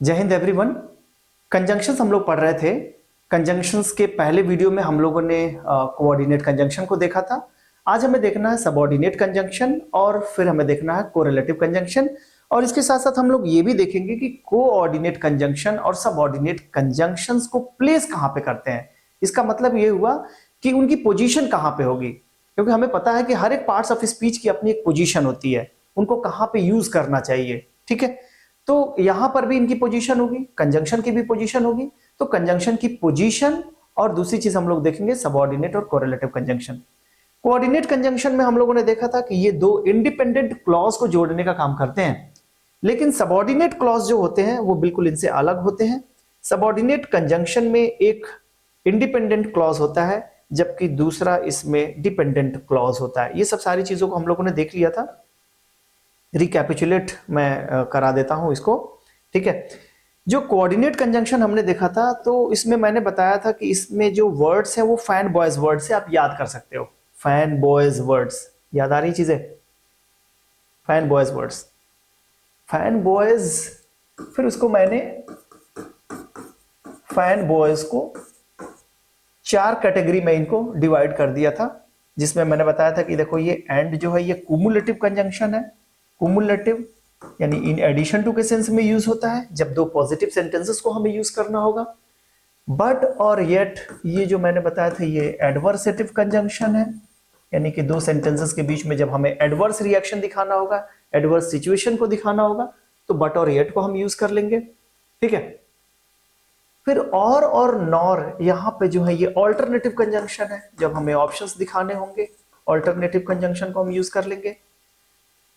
जय Hind everyone. Conjunctions हम लोग पढ़ रहे थे। कंजंक्शंस के पहले वीडियो में हम लोगों ने कोऑर्डिनेट कंजंक्शन को देखा था। आज हमें देखना है सबऑर्डिनेट कंजंक्शन और फिर हमें देखना है कोरिलेटिव कंजंक्शन। और इसके साथ साथ हम लोग ये भी देखेंगे कि कोऑर्डिनेट कंजंक्शन और सबऑर्डिनेट कंजंक्शंस को प्लेस कहाँ पे करते हैं। इसका मतलब ये हुआ कि उनकी पोजीशन कहाँ पे होगी, क्योंकि हमें पता है कि हर एक पार्ट्स ऑफ स्पीच की अपनी एक पोजीशन होती है, उनको कहाँ पे यूज करना चाहिए। ठीक है, तो यहां पर भी इनकी पोजीशन होगी, कंजंक्शन की भी पोजीशन होगी। तो कंजंक्शन की पोजीशन और दूसरी चीज हम लोग देखेंगे सबऑर्डिनेट और कोरिलेटिव कंजंक्शन। कोऑर्डिनेट कंजंक्शन में हम लोगों ने देखा था कि ये दो इंडिपेंडेंट क्लॉज को जोड़ने का काम करते हैं, लेकिन सबऑर्डिनेट क्लॉज जो होते हैं वो बिल्कुल इनसे अलग होते हैं। सबऑर्डिनेट कंजंक्शन में एक इंडिपेंडेंट क्लॉज होता है, जबकि दूसरा इसमें डिपेंडेंट क्लॉज होता है। ये सब सारी चीजों को हम लोगों ने देख लिया था। रिकैपिचुलेट मैं करा देता हूं इसको। ठीक है, जो कोऑर्डिनेट कंजंक्शन हमने देखा था तो इसमें मैंने बताया था कि इसमें जो वर्ड्स हैं वो फैन बॉयज वर्ड्स से आप याद कर सकते हो। फैन बॉयज वर्ड्स याद आ रही चीजें, fan boys words, fan boys. फिर उसको मैंने फैन बॉयज को 4 कैटेगरी में इनको डिवाइड कर दिया था, जिसमें मैंने बताया था कि देखो ये एंड जो है ये कुमुलेटिव कंजंक्शन है। कुमुलेटिव यानी इन एडिशन टू के सेंस में यूज होता है जब दो पॉजिटिव सेंटेंसेस को हमें यूज करना होगा। बट और येट ये जो मैंने बताया था ये एडवर्सेटिव कंजंक्शन है, यानी कि दो सेंटेंसेस के बीच में जब हमें एडवर्स रिएक्शन दिखाना होगा, एडवर्स सिचुएशन को दिखाना होगा, तो बट और येट को हम यूज कर लेंगे। ठीक है, फिर और नॉर यहां पे जो है ये ऑल्टरनेटिव कंजंक्शन है, जब हमें ऑप्शंस दिखाने होंगे ऑल्टरनेटिव कंजंक्शन को हम यूज कर लेंगे।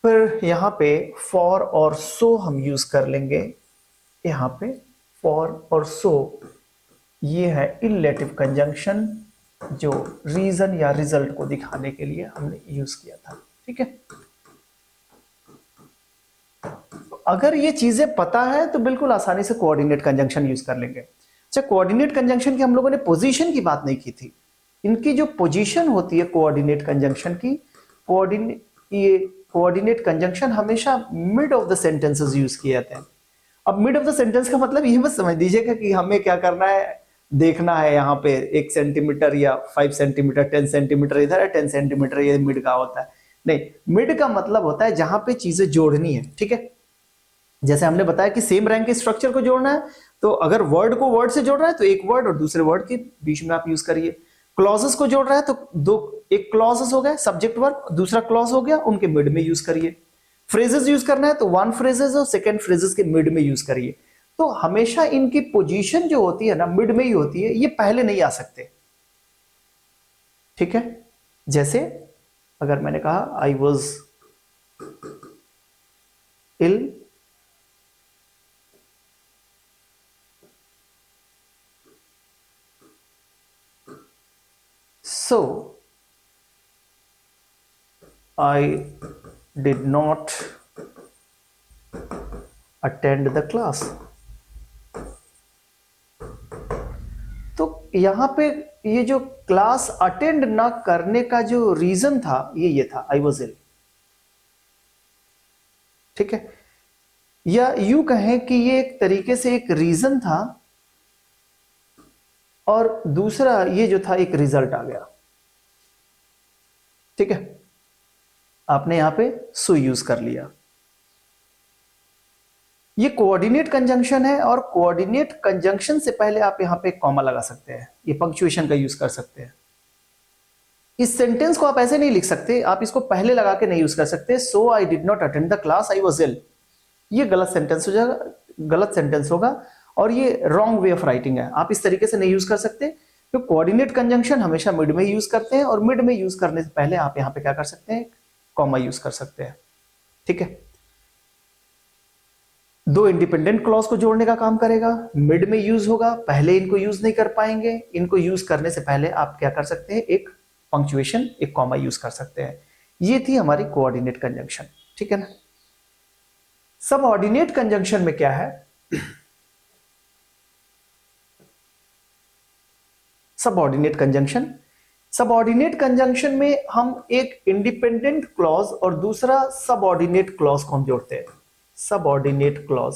फिर यहाँ पे फॉर और सो हम यूज कर लेंगे। यहाँ पे फॉर और सो ये है इलेटिव कंजंक्शन, जो रीजन या रिजल्ट को दिखाने के लिए हमने यूज किया था। ठीक है, अगर ये चीजें पता है तो बिल्कुल आसानी से कोऑर्डिनेट कंजंक्शन यूज कर लेंगे। अच्छा, कोऑर्डिनेट कंजंक्शन की हम लोगों ने पोजीशन की बात नहीं की थी। इनकी जो पोजीशन होती है कोऑर्डिनेट कंजंक्शन की, कोऑर्डिनेट कंजंक्शन हमेशा mid of the sentences use किए जाते हैं। अब मिड ऑफ द सेंटेंस का मतलब ये मत समझ लीजिएगा कि हमें क्या करना है, देखना है यहाँ पे 1 सेंटीमीटर या 5 सेंटीमीटर, 10 सेंटीमीटर इधर है, 10 सेंटीमीटर ये मिड का होता है। नहीं, मिड का मतलब होता है जहां पे चीजें जोड़नी है। ठीक है, जैसे हमने बताया कि सेम रैंक के स्ट्रक्चर को जोड़ना है, तो अगर वर्ड को वर्ड से जोड़ रहा है तो एक वर्ड और दूसरे वर्ड के बीच में आप यूज करिए। क्लॉजेस को जोड़ रहा है तो दो, एक क्लॉजेस हो गया सब्जेक्ट वर्ब, दूसरा क्लॉज हो गया, उनके मिड में यूज करिए। फ्रेजेस यूज करना है तो वन फ्रेजेस और सेकंड फ्रेजेस के मिड में यूज करिए। तो हमेशा इनकी पोजीशन जो होती है ना मिड में ही होती है, ये पहले नहीं आ सकते। ठीक है, जैसे अगर मैंने कहा I was ill, so I did not attend the class। तो यहां पे ये जो क्लास अटेंड ना करने का जो रीजन था ये था आई वॉज इल। ठीक है, या यूं कहें कि ये एक तरीके से एक रीजन था और दूसरा ये जो था एक रिजल्ट आ गया। ठीक है, आपने यहां पे सो यूज कर लिया। ये कोऑर्डिनेट कंजंक्शन है और कोऑर्डिनेट कंजंक्शन से पहले आप यहां पे कॉमा लगा सकते हैं, ये पंक्चुएशन का यूज कर सकते हैं। इस सेंटेंस को आप ऐसे नहीं लिख सकते, आप इसको पहले लगा के नहीं यूज कर सकते। So I did not attend the class I was ill, ये गलत सेंटेंस हो जाएगा, गलत सेंटेंस होगा और ये रॉन्ग वे ऑफ राइटिंग है। आप इस तरीके से नहीं यूज कर सकते। तो कोऑर्डिनेट कंजंक्शन हमेशा मिड में यूज करते हैं और मिड में यूज करने से पहले आप यहां पे क्या कर सकते हैं, कॉमा यूज कर सकते हैं। ठीक है, दो इंडिपेंडेंट क्लॉज को जोड़ने का काम करेगा, मिड में यूज होगा, पहले इनको यूज नहीं कर पाएंगे। इनको यूज करने से पहले आप क्या कर सकते हैं, एक पंक्चुएशन, एक कॉमा यूज कर सकते हैं। ये थी हमारी कोऑर्डिनेट कंजंक्शन। ठीक है ना। सबऑर्डिनेट कंजंक्शन में क्या है, सबऑर्डिनेट कंजंक्शन, सबऑर्डिनेट कंजंक्शन में हम एक इंडिपेंडेंट क्लॉज और दूसरा सबऑर्डिनेट क्लॉज को हम जोड़ते हैं। सबऑर्डिनेट क्लॉज,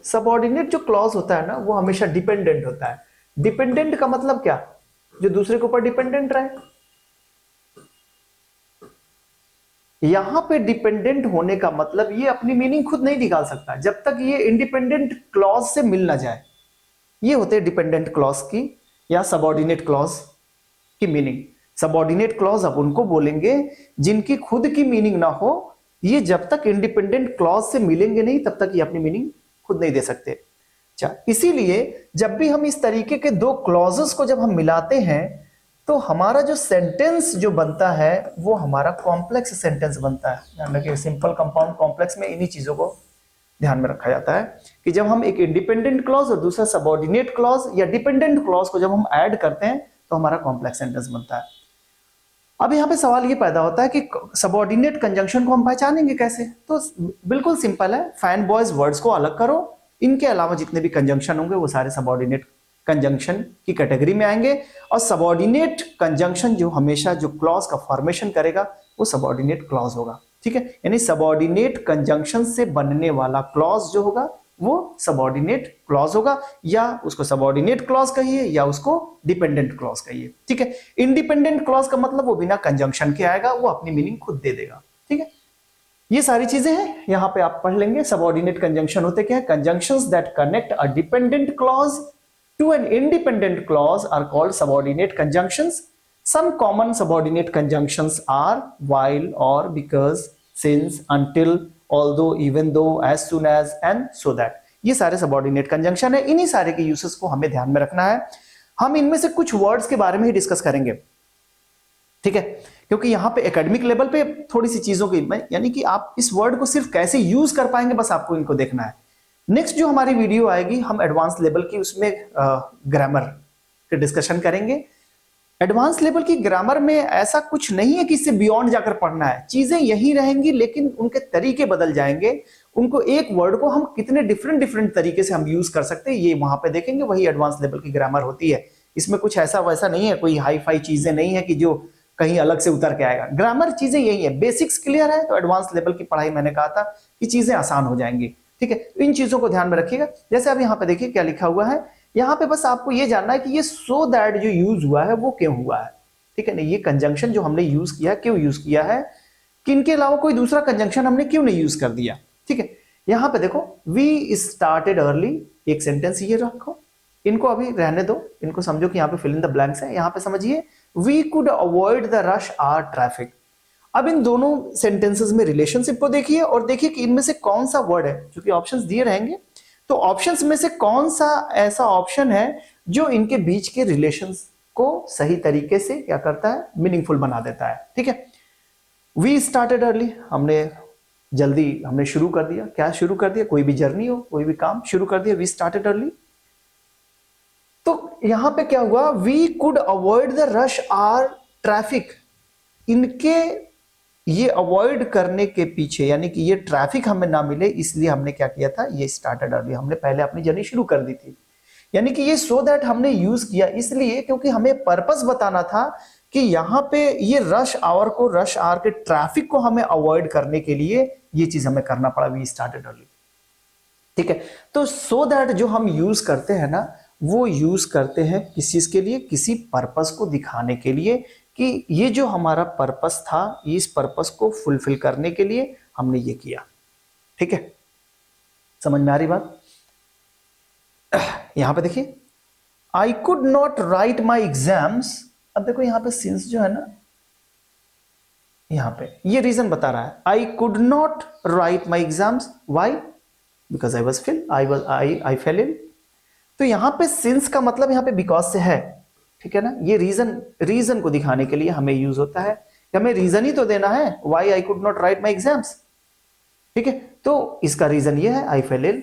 सबऑर्डिनेट जो क्लॉज होता है ना वो हमेशा डिपेंडेंट होता है। डिपेंडेंट का मतलब क्या? जो दूसरे के ऊपर डिपेंडेंट रहे। यहां पे डिपेंडेंट होने का मतलब ये अपनी मीनिंग खुद नहीं निकाल सकता जब तक ये इंडिपेंडेंट क्लॉज से मिल ना जाए। ये होते हैं डिपेंडेंट क्लॉज की या सबऑर्डिनेट क्लॉज की मीनिंग। सबऑर्डिनेट क्लॉज अब उनको बोलेंगे जिनकी खुद की मीनिंग ना हो। ये जब तक इंडिपेंडेंट क्लॉज से मिलेंगे नहीं तब तक ये अपनी मीनिंग खुद नहीं दे सकते। अच्छा, इसीलिए जब भी हम इस तरीके के दो क्लॉजेस को जब हम मिलाते हैं तो हमारा जो सेंटेंस जो बनता है वो हमारा कॉम्प्लेक्स सेंटेंस बनता है। ध्यान रखिए, सिंपल, कंपाउंड, कॉम्प्लेक्स में इन्हीं चीजों को ध्यान में रखा जाता है कि जब हम एक इंडिपेंडेंट क्लॉज और दूसरा सबऑर्डिनेट क्लॉज या डिपेंडेंट क्लॉज को जब हम ऐड करते हैं तो हमारा कॉम्प्लेक्स सेंटेंस बनता है। अब यहाँ पे सवाल ये पैदा होता है कि सबऑर्डिनेट कंजंक्शन को हम पहचानेंगे कैसे? तो बिल्कुल सिंपल है, फैन बॉयज वर्ड्स को अलग करो, इनके अलावा जितने भी कंजंक्शन होंगे वो सारे सबऑर्डिनेट कंजंक्शन की कैटेगरी में आएंगे। और सबऑर्डिनेट कंजंक्शन जो हमेशा जो क्लॉज का फॉर्मेशन करेगा वो सबऑर्डिनेट क्लॉज होगा। ठीक है, यानी सबऑर्डिनेट कंजंक्शन से बनने वाला क्लॉज जो होगा वो सबऑर्डिनेट क्लॉज होगा, या उसको सबऑर्डिनेट क्लॉज कहिए या उसको डिपेंडेंट क्लॉज कहिए। ठीक है, इंडिपेंडेंट क्लॉज का मतलब वो बिना कंजंक्शन के आएगा, वो अपनी मीनिंग खुद दे देगा। ठीक है, ये सारी चीजें हैं, यहां पे आप पढ़ लेंगे। सबऑर्डिनेट कंजंक्शन होते क्या है? Conjunctions that connect a dependent clause to an independent clause are called subordinate conjunctions. Some common subordinate conjunctions are while, or, because, since, until, although, even though, as soon as, and so that। ये सारे subordinate conjunction है। इन्हीं सारे के uses को हमें ध्यान में रखना है। हम इनमें से कुछ वर्ड्स के बारे में ही डिस्कस करेंगे। ठीक है, क्योंकि यहां पे एकेडमिक लेवल पे थोड़ी सी चीजों की, यानी कि आप इस वर्ड को सिर्फ कैसे यूज कर पाएंगे बस आपको इनको देखना है। नेक्स्ट जो हमारी वीडियो आएगी हम एडवांस लेवल की उसमें ग्रामर के डिस्कशन करेंगे। एडवांस लेवल की ग्रामर में ऐसा कुछ नहीं है कि इससे बियॉन्ड जाकर पढ़ना है, चीजें यही रहेंगी लेकिन उनके तरीके बदल जाएंगे। उनको एक वर्ड को हम कितने डिफरेंट तरीके से हम यूज कर सकते हैं ये वहां पे देखेंगे, वही एडवांस लेवल की ग्रामर होती है। इसमें कुछ ऐसा वैसा नहीं है, कोई हाई फाई चीजें नहीं है कि जो कहीं अलग से उतर के आएगा। ग्रामर चीजें यही है, बेसिक्स क्लियर है तो एडवांस लेवल की पढ़ाई मैंने कहा था कि चीजें आसान हो जाएंगी। ठीक है, इन चीजों को ध्यान में रखिएगा। जैसे अब यहाँ पे देखिए क्या लिखा हुआ है, यहां पे बस आपको ये जानना है कि ये सो दैट जो यूज हुआ है वो क्यों हुआ है। ठीक है ना, ये कंजंक्शन जो हमने यूज किया क्यों यूज किया है, कि इनके अलावा कोई दूसरा कंजंक्शन हमने क्यों नहीं यूज कर दिया। ठीक है, यहां पे देखो वी स्टार्टेड अर्ली, एक सेंटेंस ये रखो, इनको अभी रहने दो, इनको समझो कि यहाँ पे फिल इन द ब्लैंक्स है। यहां पे समझिए we could avoid the rush hour traffic. अब इन दोनों सेंटेंसेस में रिलेशनशिप को देखिए और देखिए कि इनमें से कौन सा वर्ड है, क्योंकि ऑप्शंस दिए रहेंगे तो ऑप्शंस में से कौन सा ऐसा ऑप्शन है जो इनके बीच के रिलेशंस को सही तरीके से क्या करता है, मीनिंगफुल बना देता है। ठीक है, वी स्टार्टेड अर्ली, हमने शुरू कर दिया। क्या शुरू कर दिया? कोई भी जर्नी हो, कोई भी काम शुरू कर दिया, वी स्टार्टेड अर्ली। तो यहां पे क्या हुआ, we could avoid the rush hour traffic. इनके ये अवॉइड करने के पीछे, यानी कि ये ट्रैफिक हमें ना मिले इसलिए हमने क्या किया था, ये स्टार्टेड अर्ली, हमने पहले अपनी जर्नी शुरू कर दी थी। यानी कि ये सो दैट हमने यूज किया इसलिए क्योंकि हमें पर्पस बताना था कि यहां पे ये रश आवर के ट्रैफिक को हमें अवॉइड करने के लिए ये चीज हमें करना पड़ा, वी स्टार्टेड अर्ली। ठीक है, तो सो दैट जो हम यूज करते हैं ना वो यूज करते हैं किस चीज के लिए, किसी पर्पस को दिखाने के लिए कि ये जो हमारा पर्पस था इस पर्पस को फुलफिल करने के लिए हमने ये किया। ठीक है, समझ में आ रही बात? यहां पे देखिए आई could not write my exams. अब देखो यहां पे सिंस जो है ना, यहां पे ये रीजन बता रहा है, I could not write my exams, why? Because I fail in. तो यहां पे सिंस का मतलब यहां पे बिकॉज से है। ठीक है ना, ये रीजन को दिखाने के लिए हमें यूज होता है, हमें रीजन ही तो देना है, why I could not write my exams. ठीक है, तो इसका रीजन ये है, आई फेल इल।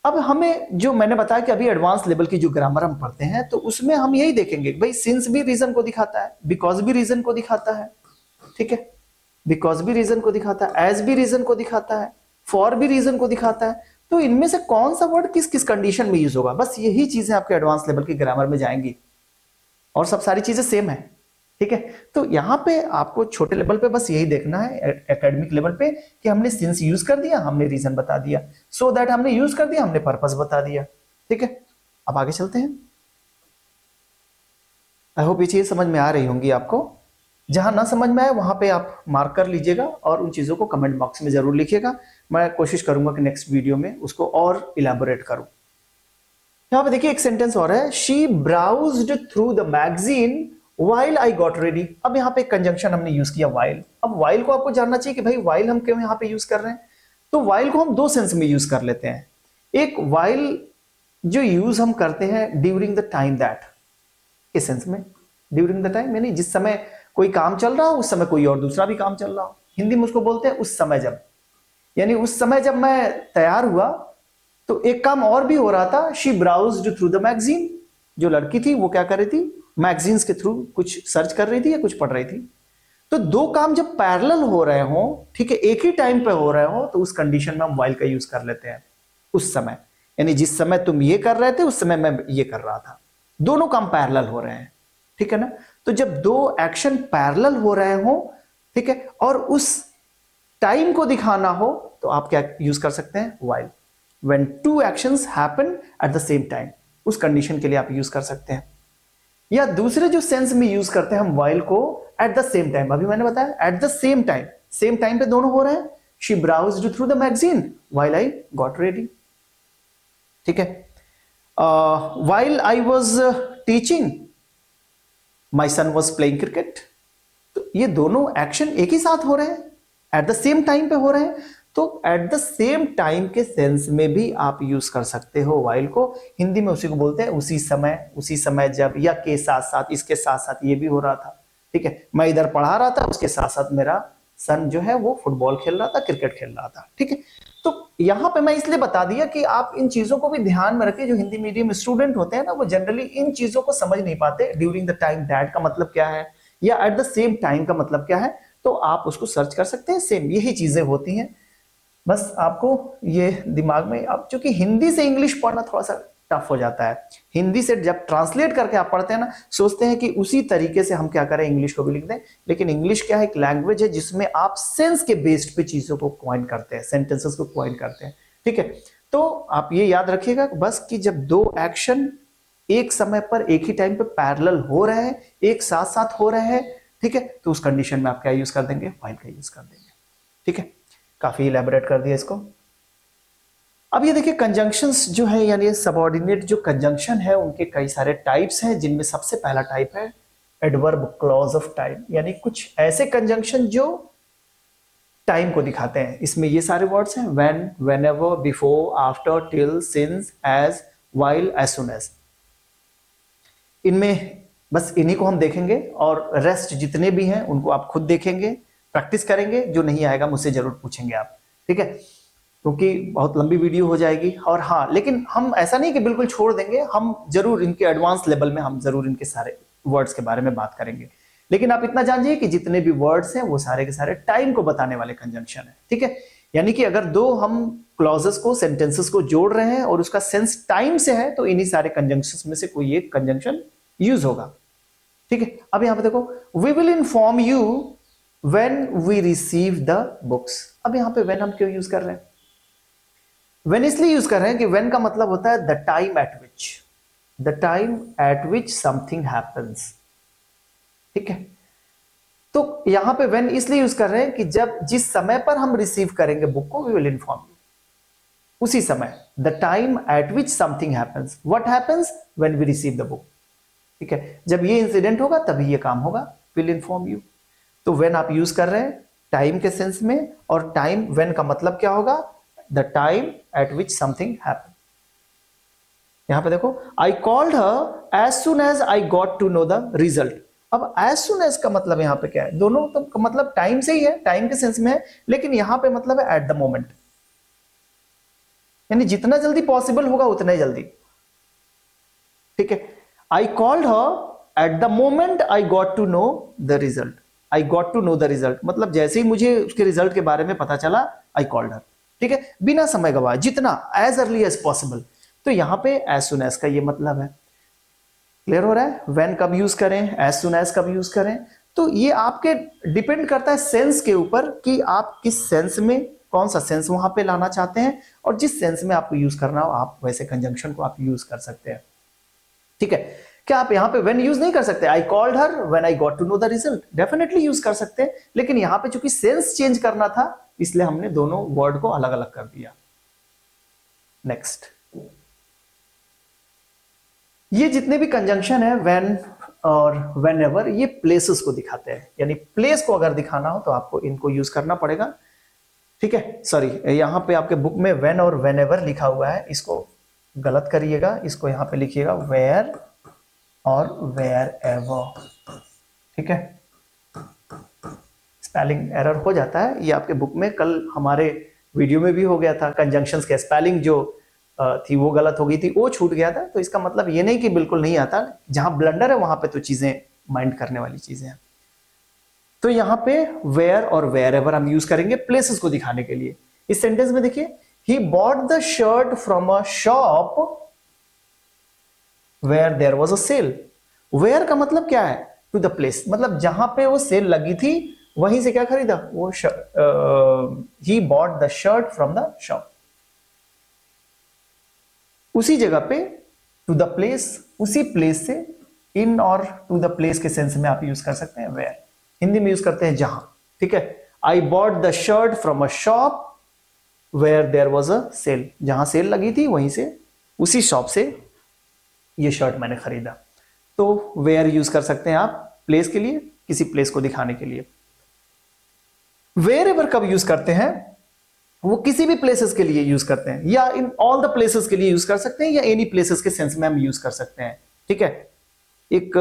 अब हमें जो मैंने बताया कि अभी एडवांस लेवल की जो ग्रामर हम पढ़ते हैं तो उसमें हम यही देखेंगे भाई सिंस भी रीजन को दिखाता है, बिकॉज भी रीजन को दिखाता है। ठीक है, बिकॉज भी रीजन को दिखाता है, एज भी रीजन को दिखाता है, फॉर भी रीजन को दिखाता है। तो इनमें से कौन सा वर्ड किस किस कंडीशन में यूज होगा, बस यही चीजें आपके एडवांस लेवल की ग्रामर में जाएंगी और सब सारी चीजें सेम है। ठीक है। तो यहाँ पे आपको छोटे लेवल पे बस यही देखना है, एकेडमिक लेवल पे, कि हमने सिंस यूज कर दिया, हमने रीजन बता दिया, सो दैट हमने यूज कर दिया, हमने पर्पस बता दिया। ठीक है, अब आगे चलते हैं। आई होप ये चीज समझ में आ रही होंगी आपको। जहां ना समझ में आए वहां पे आप मार्क कर लीजिएगा और उन चीजों को कमेंट बॉक्स में जरूर लिखिएगा। मैं कोशिश करूंगा कि नेक्स्ट वीडियो में उसको और इलेबोरेट करूं। यहां पे देखिए एक सेंटेंस और है, she browsed through the magazine while I got ready। अब यहाँ पे कंजंक्शन हमने यूज किया while। अब while को आपको जानना चाहिए कि भाई while हम क्यों यहाँ पे यूज कर रहे हैं। तो while को हम दो सेंस में यूज कर लेते हैं। एक while जो यूज हम करते हैं ड्यूरिंग द टाइम दैट, किस सेंस में, ड्यूरिंग द टाइम यानी जिस समय कोई काम चल रहा हो उस समय कोई और दूसरा भी काम चल रहा हो। हिंदी में उसको बोलते हैं उस समय जब, यानी उस समय जब मैं तैयार हुआ तो एक काम और भी हो रहा था। She browsed through the magazine, जो लड़की थी वो क्या कर रही थी, मैगजीन्स के थ्रू कुछ सर्च कर रही थी या कुछ पढ़ रही थी। तो दो काम जब पैरेलल हो रहे हो, ठीक है, एक ही टाइम पे हो रहे हो, तो उस कंडीशन में हम व्हाइल का यूज कर लेते हैं उस समय, यानी जिस समय तुम ये कर रहे थे उस समय मैं ये कर रहा था, दोनों काम पैरेलल हो रहे हैं। ठीक है ना। तो जब दो एक्शन पैरेलल हो रहे हो, ठीक है, और उस टाइम को दिखाना हो तो आप क्या यूज कर सकते हैं, while. When two actions happen at the same time, उस कंडीशन के लिए आप यूज कर सकते हैं। या दूसरे जो सेंस में यूज करते हैं हम व्हाइल को, एट द सेम टाइम। अभी मैंने बताया at the same time, same time पे दोनों हो रहे हैं। She browsed through the magazine while I got ready. ठीक है। While I was teaching my son was playing cricket. तो ये दोनों एक्शन एक ही साथ हो रहे हैं, एट द सेम टाइम पे हो रहे हैं। तो एट द सेम टाइम के सेंस में भी आप यूज कर सकते हो व्हाइल को। हिंदी में उसी को बोलते हैं उसी समय जब, या के साथ साथ, इसके साथ साथ ये भी हो रहा था। ठीक है, मैं इधर पढ़ा रहा था, उसके साथ साथ मेरा सन जो है वो फुटबॉल खेल रहा था, क्रिकेट खेल रहा था। ठीक है। तो यहां पे मैं इसलिए बता दिया कि आप इन चीजों को भी ध्यान में रखें। जो हिंदी मीडियम स्टूडेंट होते हैं ना, वो जनरली इन चीजों को समझ नहीं पाते। ड्यूरिंग द टाइम दैट का मतलब क्या है, या एट द सेम टाइम का मतलब क्या है, तो आप उसको सर्च कर सकते हैं। सेम यही चीजें होती हैं। बस आपको ये दिमाग में, अब चूंकि हिंदी से इंग्लिश पढ़ना थोड़ा सा टफ हो जाता है। हिंदी से जब ट्रांसलेट करके आप पढ़ते हैं ना, सोचते हैं कि उसी तरीके से हम क्या करें, इंग्लिश को भी लिख दें। लेकिन इंग्लिश क्या है, एक लैंग्वेज है जिसमें आप सेंस के बेस्ड पे चीजों को क्वाइन करते हैं, सेंटेंसेस को क्वाइन करते हैं। ठीक है। तो आप ये याद रखिएगा बस कि जब दो एक्शन एक समय पर एक ही टाइम पे पैरेलल हो रहे हैं, एक साथ साथ हो रहे हैं, ठीक है, तो उस कंडीशन में आप क्या यूज कर देंगे, व्हाइल का यूज कर देंगे। ठीक है, काफी इलेबोरेट कर दिया इसको। अब ये देखिए कंजंक्शंस जो है, यानी सबऑर्डिनेट जो कंजंक्शन है उनके कई सारे टाइप्स हैं, जिनमें सबसे पहला टाइप है एडवर्ब क्लॉज ऑफ टाइम, यानी कुछ ऐसे कंजंक्शन जो टाइम को दिखाते हैं। इसमें ये सारे वर्ड्स हैं, when, whenever, before, after, till, since, as, while, as soon as. इनमें बस इन्हीं को हम देखेंगे और रेस्ट जितने भी हैं उनको आप खुद देखेंगे, प्रैक्टिस करेंगे। जो नहीं आएगा मुझसे जरूर पूछेंगे आप। ठीक है, क्योंकि बहुत लंबी वीडियो हो जाएगी। और हाँ, लेकिन हम ऐसा नहीं कि बिल्कुल छोड़ देंगे, हम जरूर इनके एडवांस लेवल में हम जरूर इनके सारे वर्ड्स के बारे में बात करेंगे। लेकिन आप इतना जानिए कि जितने भी वर्ड्स हैं वो सारे के सारे टाइम को बताने वाले कंजंक्शन है। ठीक है, यानी कि अगर दो हम क्लॉजेस को, सेंटेंसेस को जोड़ रहे हैं और उसका सेंस टाइम से है, तो इन्हीं सारे कंजंक्शंस में से कोई एक कंजंक्शन यूज होगा। ठीक है, अब यहां पे देखो, we will inform you when we receive the books। अब यहां पे when हम क्यों यूज कर रहे हैं, when इसलिए यूज कर रहे हैं कि when का मतलब होता है the time at which something happens। ठीक है, तो यहां पे when इसलिए यूज कर रहे हैं कि जब, जिस समय पर हम रिसीव करेंगे बुक को, we will inform you, उसी समय, the time at which something happens, what happens when we receive the book। ठीक है, जब ये इंसिडेंट होगा तभी ये काम होगा, will inform you। तो व्हेन आप यूज कर रहे हैं टाइम के सेंस में, और टाइम व्हेन का मतलब क्या होगा, the time at which something happen. यहां पे देखो, I called her as soon as I got to know the result. अब एज सुन एज का मतलब यहां पे क्या है, दोनों तो मतलब टाइम से ही है, टाइम के सेंस में है, लेकिन यहां पे मतलब है एट द मोमेंट, यानी जितना जल्दी पॉसिबल होगा उतना ही जल्दी। ठीक है, I called her at the moment I got to know the result. I got to know the result मतलब जैसे ही मुझे उसके रिजल्ट के बारे में पता चला, आई कॉल्ड हर। ठीक है, बिना समय गवाए, जितना एज अर्ली एज पॉसिबल। तो यहां पे एज सुन एज का ये मतलब है। क्लियर हो रहा है? व्हेन कब यूज करें, एज सुन एज कब यूज करें, तो ये आपके डिपेंड करता है सेंस के ऊपर कि आप किस सेंस में, कौन सा सेंस वहां पे लाना चाहते हैं, और जिस सेंस में आपको यूज करना हो आप वैसे कंजंक्शन को आप यूज कर सकते हैं। ठीक है, क्या आप यहाँ पे व्हेन यूज नहीं कर सकते? I called her when I got to know the result, definitely use कर सकते हैं, लेकिन यहाँ पे चूंकि सेंस चेंज करना था इसलिए हमने दोनों वर्ड को अलग अलग कर दिया। नेक्स्ट, ये जितने भी कंजंक्शन है व्हेन और व्हेनेवर, ये प्लेसेस को दिखाते हैं, यानी प्लेस को अगर दिखाना हो तो आपको इनको यूज करना पड़ेगा। ठीक है, सॉरी यहां पे आपके बुक में व्हेन और व्हेनेवर लिखा हुआ है, इसको गलत करिएगा, इसको यहां पे लिखिएगा वेयर और वेयर एवर। ठीक है, स्पेलिंग एरर हो जाता है, ये आपके बुक में कल हमारे वीडियो में भी हो गया था, कंजंक्शंस के स्पेलिंग जो थी वो गलत हो गई थी, वो छूट गया था, तो इसका मतलब ये नहीं कि बिल्कुल नहीं आता, जहां ब्लंडर है वहां पे तो चीजें माइंड करने वाली चीजें हैं। तो यहां पे वेयर और वेयर एवर हम यूज करेंगे प्लेसेस को दिखाने के लिए। इस सेंटेंस में देखिए, he bought the shirt from a shop where there was a sale. Where का मतलब क्या है? टू द प्लेस, मतलब जहां पे वो सेल लगी थी वहीं से क्या खरीदा वो, ही bought the shirt from the shop, उसी जगह पे, टू द प्लेस, उसी प्लेस से, इन और टू द प्लेस के सेंस में आप यूज कर सकते हैं वेयर, हिंदी में यूज करते हैं जहां। ठीक है, I bought the shirt from a shop where there was a sale, जहां सेल लगी थी वहीं से, उसी शॉप से ये शर्ट मैंने खरीदा। तो वेयर यूज कर सकते हैं आप प्लेस के लिए, किसी प्लेस को दिखाने के लिए। वेयर एवर कब यूज करते हैं? वो किसी भी प्लेसेस के लिए यूज करते हैं, या इन ऑल द प्लेसेस के लिए यूज कर सकते हैं, या एनी प्लेसेस के सेंस में हम यूज कर सकते हैं। ठीक है, एक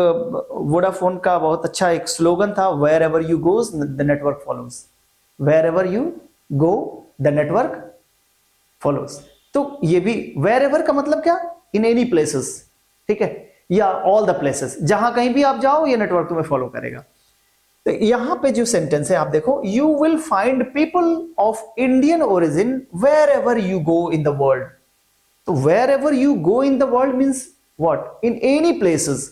वोडाफोन का बहुत अच्छा एक स्लोगन था, wherever you goes the network follows, wherever you go the network follows. तो ये भी वेयर एवर का मतलब क्या? In any places. ठीक है, या ऑल द प्लेसेस, जहां कहीं भी आप जाओ ये नेटवर्क तुम्हें फॉलो करेगा। तो यहां पे जो सेंटेंस है आप देखो, you will find people of Indian origin wherever you go in the world. तो wherever you go in the world means what? In any places,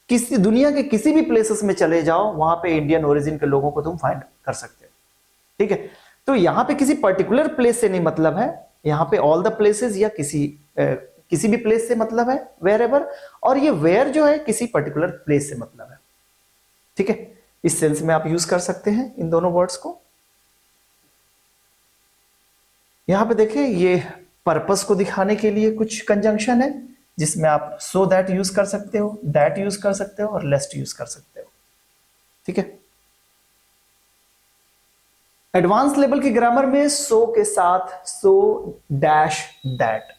किसी दुनिया के किसी भी प्लेसेस में चले जाओ वहां पे इंडियन ओरिजिन के लोगों को तुम फाइंड कर सकते हो। ठीक है, तो यहां पे किसी पर्टिकुलर प्लेस से नहीं मतलब है, यहां पे ऑल द प्लेसेस या किसी भी प्लेस से मतलब है वेयर एवर, और ये वेयर जो है किसी पर्टिकुलर प्लेस से मतलब है। ठीक है, इस सेंस में आप यूज कर सकते हैं इन दोनों वर्ड्स को। यहां पे देखिए, ये पर्पस को दिखाने के लिए कुछ कंजंक्शन है, जिसमें आप सो दैट यूज कर सकते हो, दैट यूज कर सकते हो और लेस्ट यूज कर सकते हो। ठीक है, एडवांस लेवल की ग्रामर में सो के साथ so dash that,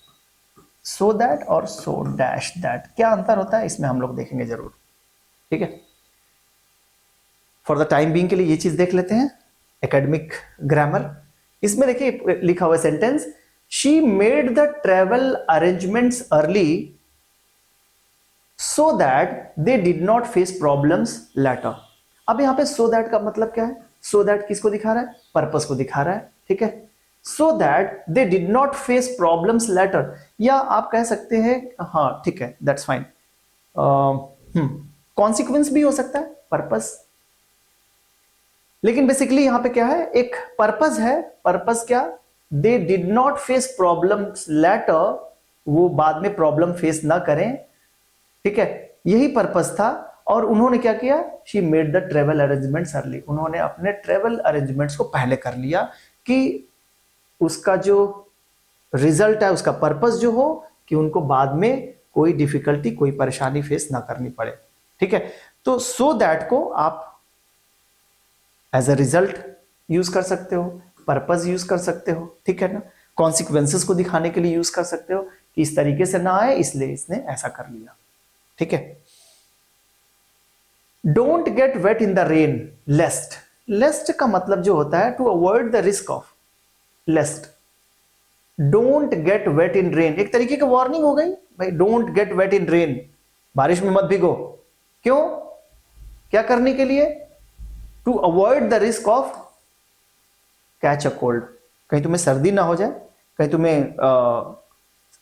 so that और सो डैश दैट, क्या अंतर होता है इसमें हम लोग देखेंगे जरूर। ठीक है, फॉर द टाइम बीइंग के लिए ये चीज देख लेते हैं, एकेडमिक ग्रामर। इसमें देखिए लिखा हुआ sentence, she made the travel arrangements early so that they did not face problems later. अब यहां पे सो दैट का मतलब क्या है? सो दैट किसको दिखा रहा है? पर्पस को दिखा रहा है। ठीक है, so that they did not face problems later, या आप कह सकते हैं, हाँ ठीक है दैट्स फाइन, कॉन्सिक्वेंस भी हो सकता है पर्पस, लेकिन बेसिकली यहां पे क्या है, एक पर्पस है। पर्पस क्या? They did not face problems later, वो बाद में प्रॉब्लम फेस ना करें। ठीक है, यही पर्पस था, और उन्होंने क्या किया? She made the travel arrangements early, उन्होंने अपने ट्रेवल अरेंजमेंट्स को पहले कर लिया कि उसका जो रिजल्ट है, उसका पर्पस जो हो कि उनको बाद में कोई डिफिकल्टी, कोई परेशानी फेस ना करनी पड़े। ठीक है, तो सो दैट को आप एज अ रिजल्ट यूज कर सकते हो, पर्पस यूज कर सकते हो। ठीक है ना, कॉन्सिक्वेंसेस को दिखाने के लिए यूज कर सकते हो कि इस तरीके से ना आए इसलिए इसने ऐसा कर लिया। ठीक है, don't get wet in the rain lest, lest का मतलब जो होता है to avoid the risk of, lest don't get wet in rain, एक तरीके की वार्निंग हो गई भाई, don't get wet in rain, बारिश में मत भीगो। क्यों? क्या करने के लिए? To avoid the risk of catch a cold, कहीं तुम्हें सर्दी ना हो जाए, कहीं तुम्हें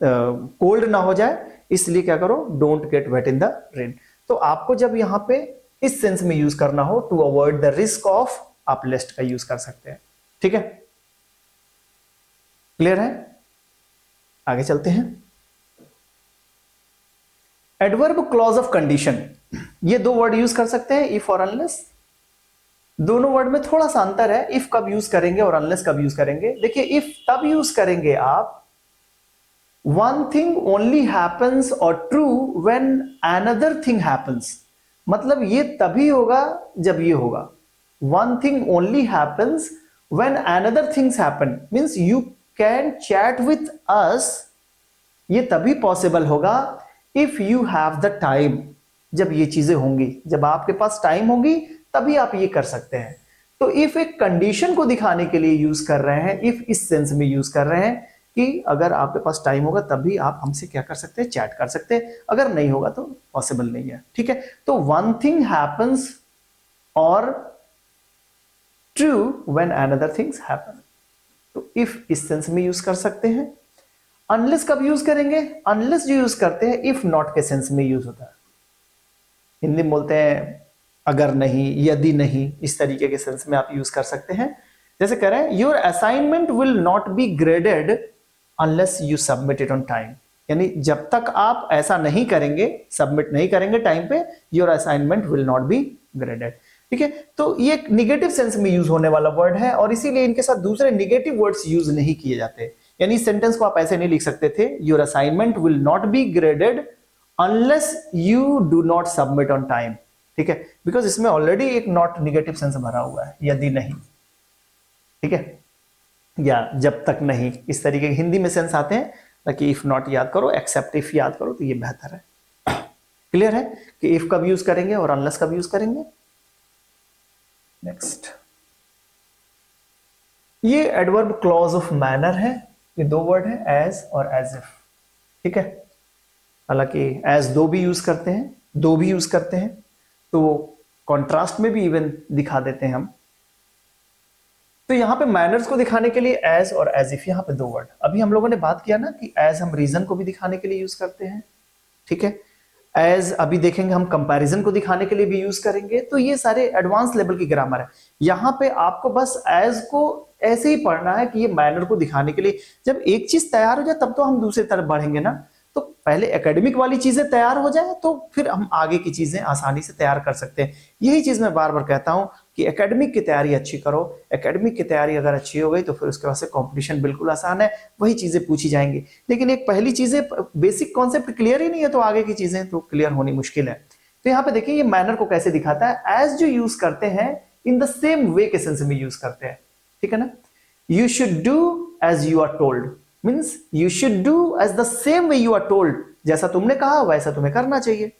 कोल्ड ना हो जाए, इसलिए क्या करो, don't get wet in the rain. तो आपको जब यहां पे इस सेंस में यूज करना हो, to avoid the risk of, आप लेस्ट का यूज कर सकते हैं। ठीक है, क्लियर है? आगे चलते हैं। एडवर्ब क्लॉज ऑफ कंडीशन, ये दो वर्ड यूज कर सकते हैं, इफ और अनलेस। दोनों वर्ड में थोड़ा सा अंतर है, इफ कब यूज करेंगे और अनलेस कब यूज करेंगे। देखिए, इफ तब यूज करेंगे आप, वन थिंग ओनली हैपन्स और true when another thing happens, मतलब ये तभी होगा जब ये होगा। One thing only happens when another things happen, means you can chat with us, ये तभी पॉसिबल होगा if you have the time, जब ये चीजें होंगी, जब आपके पास टाइम होगी तभी आप ये कर सकते हैं। तो इफ एक कंडीशन को दिखाने के लिए यूज कर रहे हैं, इफ इस सेंस में यूज कर रहे हैं कि अगर आपके पास टाइम होगा तभी आप हमसे क्या कर सकते हैं, चैट कर सकते हैं, अगर नहीं होगा तो पॉसिबल नहीं है। ठीक है, तो वन थिंग हैपन्स और true when another things happen, तो इफ इस सेंस में यूज कर सकते हैं। अनलेस कब यूज करेंगे? अनलेस जो यूज करते हैं इफ नॉट के सेंस में यूज होता है। हिंदी में बोलते हैं अगर नहीं, यदि नहीं, इस तरीके के सेंस में आप यूज कर सकते हैं। जैसे कह रहे हैं, your assignment will not be graded unless you submit it on time, यानी जब तक आप ऐसा नहीं करेंगे, सबमिट नहीं करेंगे टाइम पे, your assignment will not be graded. ठीक है, तो ये एक निगेटिव सेंस में यूज होने वाला वर्ड है और इसीलिए इनके साथ दूसरे निगेटिव वर्ड्स यूज नहीं किए जाते। यानी इस सेंटेंस को आप ऐसे नहीं लिख सकते थे, your assignment will not be graded unless you do not submit on time. ठीक है, बिकॉज इसमें ऑलरेडी एक नॉट निगेटिव सेंस भरा हुआ है, यदि नहीं। ठीक है, या जब तक नहीं, इस तरीके के हिंदी में सेंस आते हैं, ताकि इफ नॉट याद करो, एक्सेप्ट इफ याद करो, तो ये बेहतर है। क्लियर है कि इफ कब यूज करेंगे और अनलेस कब यूज करेंगे। नेक्स्ट, ये एडवर्ब क्लॉज ऑफ मैनर है, ये दो वर्ड है, एज और एज इफ। ठीक है, हालांकि एज दो भी यूज करते हैं, दो भी यूज करते हैं, तो कॉन्ट्रास्ट में भी इवन दिखा देते हैं हम। तो यहां पे मैनर्स को दिखाने के लिए एज और एज इफ, यहां पे दो वर्ड। अभी हम लोगों ने बात किया ना कि एज हम रीजन को भी दिखाने के लिए यूज करते हैं। ठीक है, एज अभी देखेंगे हम कंपैरिजन को दिखाने के लिए भी यूज करेंगे। तो ये सारे एडवांस लेवल की ग्रामर है। यहां पे आपको बस एज को ऐसे ही पढ़ना है कि ये मैनर को दिखाने के लिए, जब एक चीज तैयार हो जाए तब तो हम दूसरी तरफ बढ़ेंगे ना। तो पहले एकेडमिक वाली चीजें तैयार हो जाए तो फिर हम आगे की चीजें आसानी से तैयार कर सकते हैं। यही चीज मैं बार बार कहता हूं कि एकेडमिक की तैयारी अच्छी करो। एकेडमिक की तैयारी अगर अच्छी हो गई तो फिर उसके बाद से कंपटीशन बिल्कुल आसान है, वही चीजें पूछी जाएंगी। लेकिन एक पहली चीजें, बेसिक कॉन्सेप्ट क्लियर ही नहीं है तो आगे की चीजें तो क्लियर होनी मुश्किल है। तो यहाँ पे देखिए, ये मैनर को कैसे दिखाता है। एज जो यूज करते हैं इन द सेम वे के सेंस में यूज करते हैं। ठीक है ना, you should do as you are told, means you should do as the same way you are told, जैसा तुमने कहा वैसा तुम्हें करना चाहिए।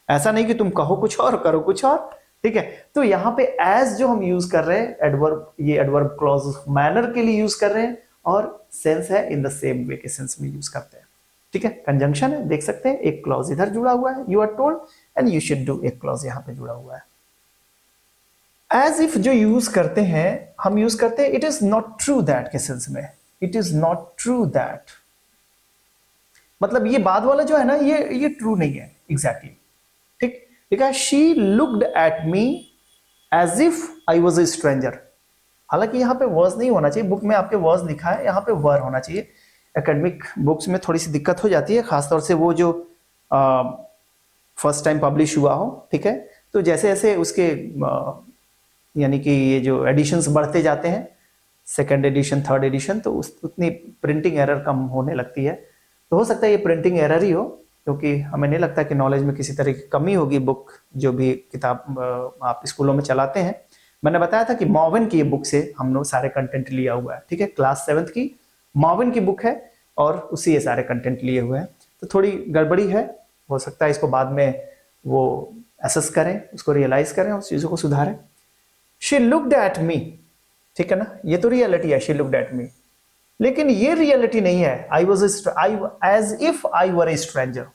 ऐसा नहीं कि तुम कहो कुछ और करो कुछ और। ठीक है, तो यहां पे एज जो हम यूज कर रहे हैं एडवर्ब, ये एडवर्ब क्लॉज मैनर के लिए यूज कर रहे हैं और सेंस है इन द सेम वे के सेंस में यूज करते हैं। ठीक है, कंजंक्शन है, देख सकते हैं एक क्लॉज इधर जुड़ा हुआ है, you are told, and you should do, एक क्लॉज यहां पे जुड़ा हुआ है। एज इफ जो यूज करते हैं, हम यूज करते हैं it is not true that के सेंस में। It is not true that, मतलब ये बाद वाला जो है ना, ये ट्रू नहीं है एग्जैक्टली। ठीक, देखा, she looked at me as if I was a stranger. हालांकि यहाँ पे वर्स नहीं होना चाहिए, बुक में आपके वर्स लिखा है, यहाँ पे वर होना चाहिए। एकेडमिक बुक्स में थोड़ी सी दिक्कत हो जाती है, खासतौर से वो जो फर्स्ट टाइम पब्लिश हुआ हो। ठीक है, तो जैसे जैसे उसके यानी कि ये जो एडिशंस बढ़ते जाते हैं, सेकेंड एडिशन, थर्ड एडिशन, तो उतनी प्रिंटिंग एरर कम होने लगती है। तो हो सकता है ये प्रिंटिंग एरर ही हो, क्योंकि हमें नहीं लगता कि नॉलेज में किसी तरह की कमी होगी। बुक जो भी किताब आप स्कूलों में चलाते हैं, मैंने बताया था कि मॉविन की ये बुक से हम लोग सारे कंटेंट लिया हुआ है। ठीक है, क्लास 7th की मॉविन की बुक है और उसी ये सारे कंटेंट लिए हुए हैं। तो थोड़ी गड़बड़ी है, हो सकता है इसको बाद में वो एसेस करें, उसको रियलाइज करें, उस चीजों को सुधारें। शी लुक्ड एट मी, ठीक है ना, ये तो रियलिटी है, शी लुक्ड एट मी, लेकिन ये रियलिटी नहीं है। I was as if I were a stranger.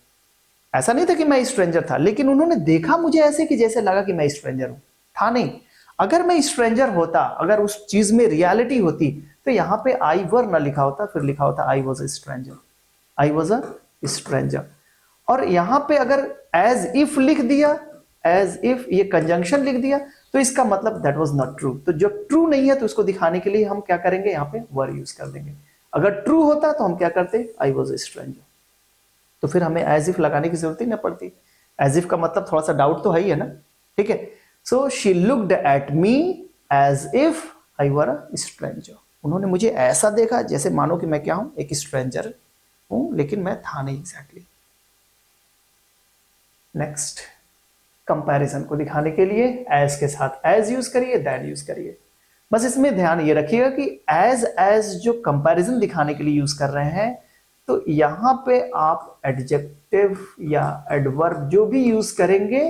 ऐसा नहीं था कि मैं स्ट्रेंजर था, लेकिन उन्होंने देखा मुझे ऐसे कि जैसे लगा कि मैं स्ट्रेंजर हूं, था नहीं। अगर मैं स्ट्रेंजर होता, अगर उस चीज में रियलिटी होती, तो यहां पे आई वर ना लिखा होता, फिर लिखा होता I was a stranger, I was a stranger. और यहां पे अगर एज इफ लिख दिया, एज इफ ये कंजंक्शन लिख दिया, तो इसका मतलब दैट वाज नॉट ट्रू। तो जब ट्रू नहीं है तो उसको दिखाने के लिए हम क्या करेंगे, यहाँ पे वर यूज कर देंगे। अगर ट्रू होता तो हम क्या करते, आई वॉज ए स्ट्रेंजर, तो फिर हमें एज इफ लगाने की जरूरत ही ना पड़ती। एज इफ का मतलब थोड़ा सा डाउट तो है ही है ना, ठीक है। So she looked at me as if I were a stranger, उन्होंने मुझे ऐसा देखा जैसे मानो कि मैं क्या हूं, एक स्ट्रेंजर हूं, लेकिन मैं था नहीं एग्जैक्टली। नेक्स्ट, कंपैरिजन को दिखाने के लिए एज के साथ एज यूज करिए, दैन यूज करिए। बस इसमें ध्यान ये रखिएगा कि एज जो कंपैरिजन दिखाने के लिए यूज कर रहे हैं, तो यहां पे आप एडजेक्टिव या एडवर्ब जो भी यूज करेंगे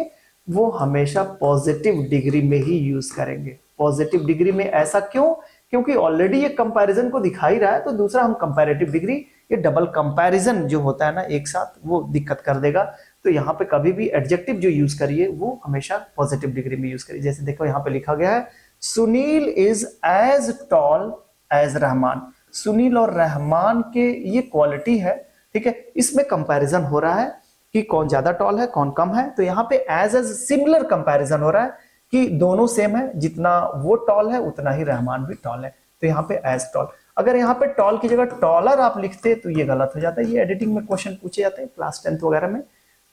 वो हमेशा पॉजिटिव डिग्री में ही यूज करेंगे। पॉजिटिव डिग्री में ऐसा क्यों, क्योंकि ऑलरेडी ये कंपैरिजन को दिखा ही रहा है, तो दूसरा हम कंपैरेटिव डिग्री, ये डबल कंपैरिजन जो होता है ना एक साथ, वो दिक्कत कर देगा। तो यहाँ पे कभी भी एडजेक्टिव जो यूज करिए वो हमेशा पॉजिटिव डिग्री में यूज करिए। जैसे देखो यहाँ पे लिखा गया है Sunil is as tall as Rahman. Sunil और रहमान के ये क्वालिटी है, ठीक है। इसमें कंपैरिजन हो रहा है कि कौन ज्यादा टॉल है कौन कम है। तो यहाँ पे एज सिमिलर कंपैरिजन हो रहा है कि दोनों सेम है, जितना वो टॉल है उतना ही रहमान भी टॉल है। तो यहाँ पे एज टॉल, अगर यहाँ पे टॉल की जगह टॉलर आप लिखते तो ये गलत हो जाता है। ये एडिटिंग में क्वेश्चन पूछे जाते हैं क्लास 10th वगैरह में,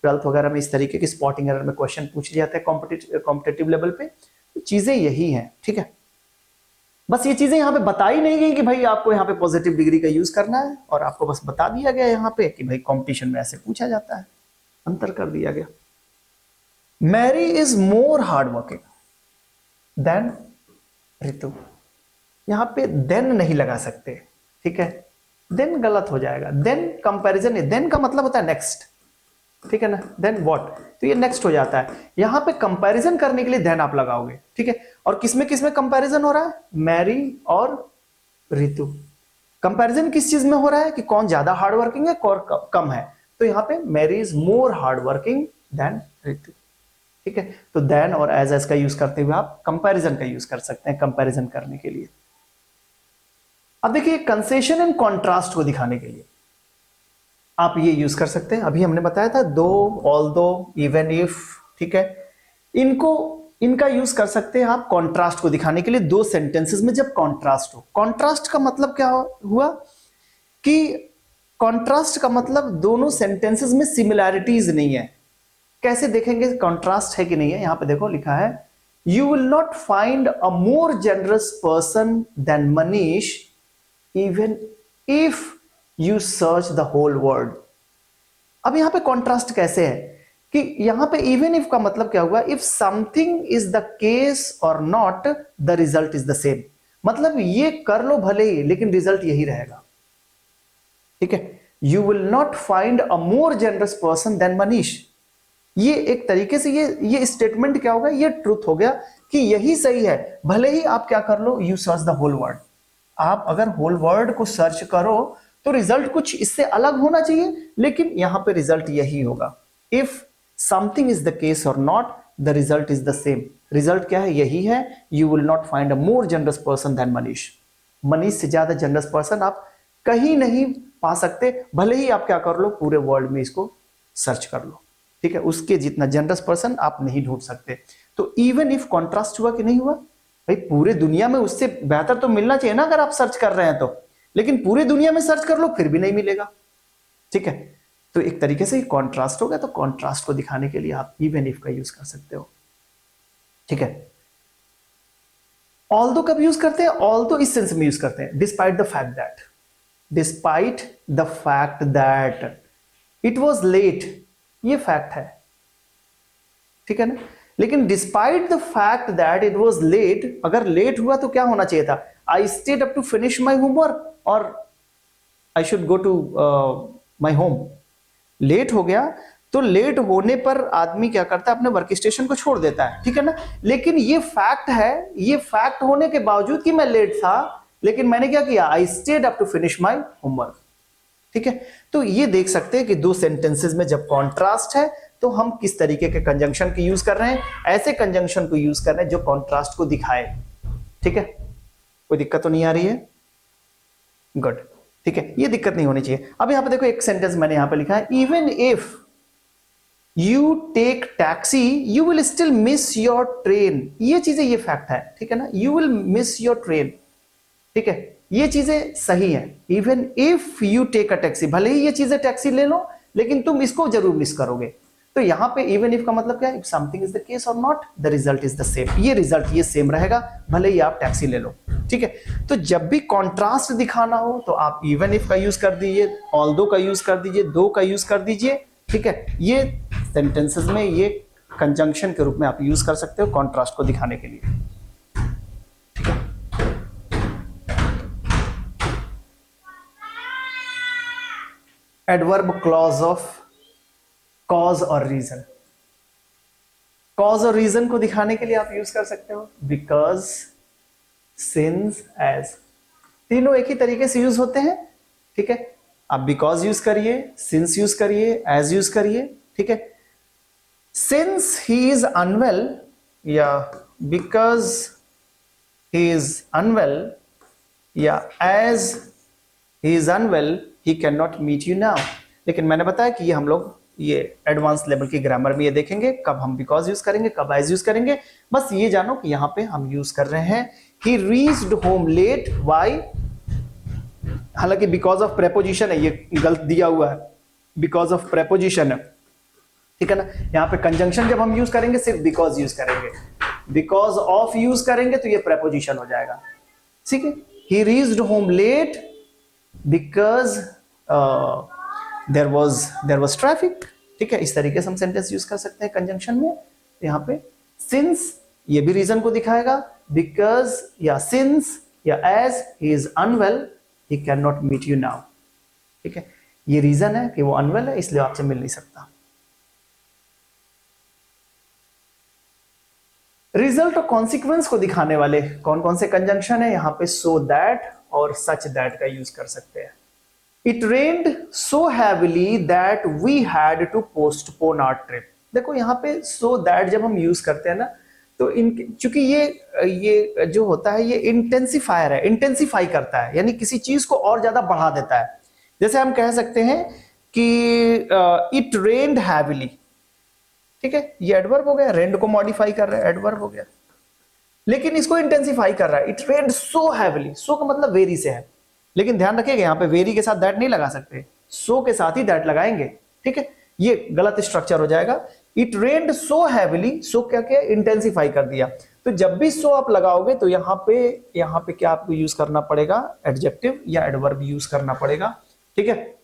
12th वगैरह में, इस तरीके की स्पॉटिंग एरर में क्वेश्चन पूछे जाते हैं कॉम्पिटिटिव लेवल पे। तो चीजें यही हैं, ठीक है। बस ये चीजें यहाँ पे बताई नहीं गई कि भाई आपको यहाँ पे पॉजिटिव डिग्री का यूज करना है, और आपको बस बता दिया गया यहाँ पे कि भाई कॉम्पिटिशन में ऐसे पूछा जाता है, अंतर कर दिया गया। Mary is more hard working than Ritu, यहां पे देन नहीं लगा सकते, ठीक है। देन गलत हो जाएगा। देन कंपैरिजन है, देन का मतलब होता है नेक्स्ट, ठीक है ना। देन व्हाट, तो ये नेक्स्ट हो जाता है। यहां पे कंपैरिजन करने के लिए देन आप लगाओगे, ठीक है। और किसमें किसमें कंपैरिजन हो रहा है, मैरी और रितु। कंपैरिजन किस चीज में हो रहा है कि कौन ज्यादा हार्ड वर्किंग है कौन कम है। तो यहां पे Mary is more hard working than Ritu, ठीक है। तो देन और एज का यूज करते हुए आप कंपैरिजन का यूज कर सकते हैं कंपैरिजन करने के लिए। अब देखिए कंसेशन एंड कॉन्ट्रास्ट को दिखाने के लिए आप ये यूज कर सकते हैं। अभी हमने बताया था दो, ऑल्दो, इवन इफ, ठीक है। इनका यूज कर सकते हैं आप कॉन्ट्रास्ट को दिखाने के लिए दो सेंटेंसेस में जब कॉन्ट्रास्ट हो। कॉन्ट्रास्ट का मतलब क्या हुआ कि कॉन्ट्रास्ट का मतलब दोनों सेंटेंसेस में सिमिलैरिटीज नहीं है। कैसे देखेंगे कॉन्ट्रास्ट है कि नहीं है, यहां पे देखो लिखा है you will not find a more generous person than Manish even if you search the whole world. अब यहां पे कॉन्ट्रास्ट कैसे है कि यहां पे इवन इफ का मतलब क्या हुआ, if something is the case और not the result is the same. मतलब ये कर लो भले ही लेकिन रिजल्ट यही रहेगा, ठीक है। You will not find a more generous person than Manish, ये एक तरीके से ये स्टेटमेंट क्या होगा, ये ट्रूथ हो गया कि यही सही है भले ही आप क्या कर लो, you search the whole world. आप अगर होल वर्ल्ड को सर्च करो तो रिजल्ट कुछ इससे अलग होना चाहिए, लेकिन यहां पे रिजल्ट यही होगा। If something is the case और not the result is the same. Result क्या है, यही है, you will not find a more generous person than Manish. Manish से ज्यादा जनरस पर्सन आप कहीं नहीं पा सकते, भले ही आप क्या कर लो पूरे वर्ल्ड में इसको सर्च कर लो, ठीक है। उसके जितना जनरस पर्सन आप नहीं ढूंढ सकते। तो इवन इफ कॉन्ट्रास्ट हुआ कि नहीं हुआ, भाई पूरे दुनिया में उससे बेहतर तो मिलना चाहिए ना अगर आप सर्च कर रहे हैं तो, लेकिन पूरी दुनिया में सर्च कर लो फिर भी नहीं मिलेगा, ठीक है। तो एक तरीके से कॉन्ट्रास्ट हो गया। तो कॉन्ट्रास्ट को दिखाने के लिए आप इवन इफ का यूज कर सकते हो, ठीक है। ऑल्दो कब यूज करते हैं, ऑल्दो इस सेंस में यूज करते हैं, despite the fact that, despite the fact that it was late, ये फैक्ट है, ठीक है ना। लेकिन despite the fact that it was late, अगर लेट हुआ तो क्या होना चाहिए था, I stayed up to finish my homework और I should go to my home. Late हो गया तो लेट होने पर आदमी क्या करता है, अपने वर्क स्टेशन को छोड़ देता है, ठीक है ना। लेकिन ये फैक्ट है, ये फैक्ट होने के बावजूद कि मैं लेट था, लेकिन मैंने क्या किया, I stayed up to finish my homework, ठीक है। तो ये देख सकते हैं कि दो सेंटेंसेस में जब कॉन्ट्रास्ट है तो हम किस तरीके के कंजंक्शन की यूज कर रहे हैं, ऐसे कंजंक्शन को यूज कर रहे हैं जो कॉन्ट्रास्ट को दिखाए, ठीक है। कोई दिक्कत तो नहीं आ रही है, गुड, ठीक है, ये दिक्कत नहीं होनी चाहिए। अब यहां पे देखो एक सेंटेंस मैंने यहां पे लिखा है, even if you take taxi you will still miss your train, ये चीजें, ये फैक्ट है, ठीक है ना, you will miss your train, ठीक है, ये चीजें सही है। Even if you take a taxi, भले ही ये चीजें टैक्सी ले लो लेकिन तुम इसको जरूर मिस करोगे। तो यहां पे इवन इफ का मतलब क्या है, if something is the case और not the result is the same, ये रिजल्ट ये सेम रहेगा भले ही आप टैक्सी ले लो, ठीक है। तो जब भी कॉन्ट्रास्ट दिखाना हो तो आप इवन इफ का यूज कर दीजिए, ऑल्दो का यूज कर दीजिए, दो का यूज कर दीजिए, ठीक है। ये सेंटेंसेस में ये कंजंक्शन के रूप में आप यूज कर सकते हो कॉन्ट्रास्ट को दिखाने के लिए। एडवर्ब क्लॉज ऑफ कॉज और रीजन, कॉज और रीजन को दिखाने के लिए आप यूज कर सकते हो बिकॉज, सिंस, एज, तीनों एक ही तरीके से यूज होते हैं, ठीक है। आप बिकॉज यूज करिए, सिंस यूज करिए, एज यूज करिए, ठीक है। सिंस ही इज अनवेल या बिकॉज ही इज अनवेल या as he is unwell he can not meet you now. लेकिन मैंने बताया कि ये हम लोग ये एडवांस लेवल की ग्रामर में ये देखेंगे कब हम बिकॉज यूज करेंगे, कब एज यूज करेंगे। बस ये जानो कि यहां पे हम यूज कर रहे हैं he reached home late, why, हालांकि बिकॉज ऑफ प्रेपोजिशन है, ये गलत दिया हुआ है, बिकॉज ऑफ प्रेपोजिशन है, ठीक है ना। यहां पे कंजंक्शन जब हम यूज करेंगे सिर्फ बिकॉज यूज करेंगे, बिकॉज ऑफ यूज करेंगे तो ये प्रेपोजिशन हो जाएगा, ठीक है। He reached home late because there was traffic, ठीक है। इस तरीके से हम सेंटेंस यूज कर सकते हैं कंजंक्शन में। यहाँ पे सिंस ये भी रीजन को दिखाएगा, बिकॉज या सिंस या as he is unwell he can not meet you now, ठीक है। ये रीजन है कि वो अनवेल है इसलिए आपसे मिल नहीं सकता। रिजल्ट और कॉन्सिक्वेंस को दिखाने वाले कौन कौन से कंजंक्शन है, यहाँ पे सो दैट और सच दैट का यूज कर सकते हैं। It rained so heavily that we had to postpone our trip। देखो यहाँ पे so that जब हम यूज करते हैं ना तो चूंकि ये जो होता है ये इंटेंसिफायर है, इंटेंसिफाई करता है, यानी किसी चीज को और ज्यादा बढ़ा देता है। जैसे हम कह सकते हैं कि इट रेन्ड हैविली, ठीक है, ये एडवर्ब हो गया, रेंड को मॉडिफाई कर रहा है, एडवर्ब हो गया, लेकिन इसको इंटेंसिफाई कर रहा है। इट रेन्ड सो हैविली, सो का मतलब वेरी से है, लेकिन ध्यान रखिएगा यहाँ पे वेरी के साथ दैट नहीं लगा सकते, सो के साथ ही दैट लगाएंगे, ठीक है। ये गलत स्ट्रक्चर हो जाएगा। इट रेन्ड सो हैविली, सो क्या किया, इंटेंसिफाई कर दिया। तो जब भी सो आप लगाओगे तो यहाँ पे क्या आपको यूज करना पड़ेगा, एडजेक्टिव या एडवर्ब यूज करना पड़ेगा, ठीक है।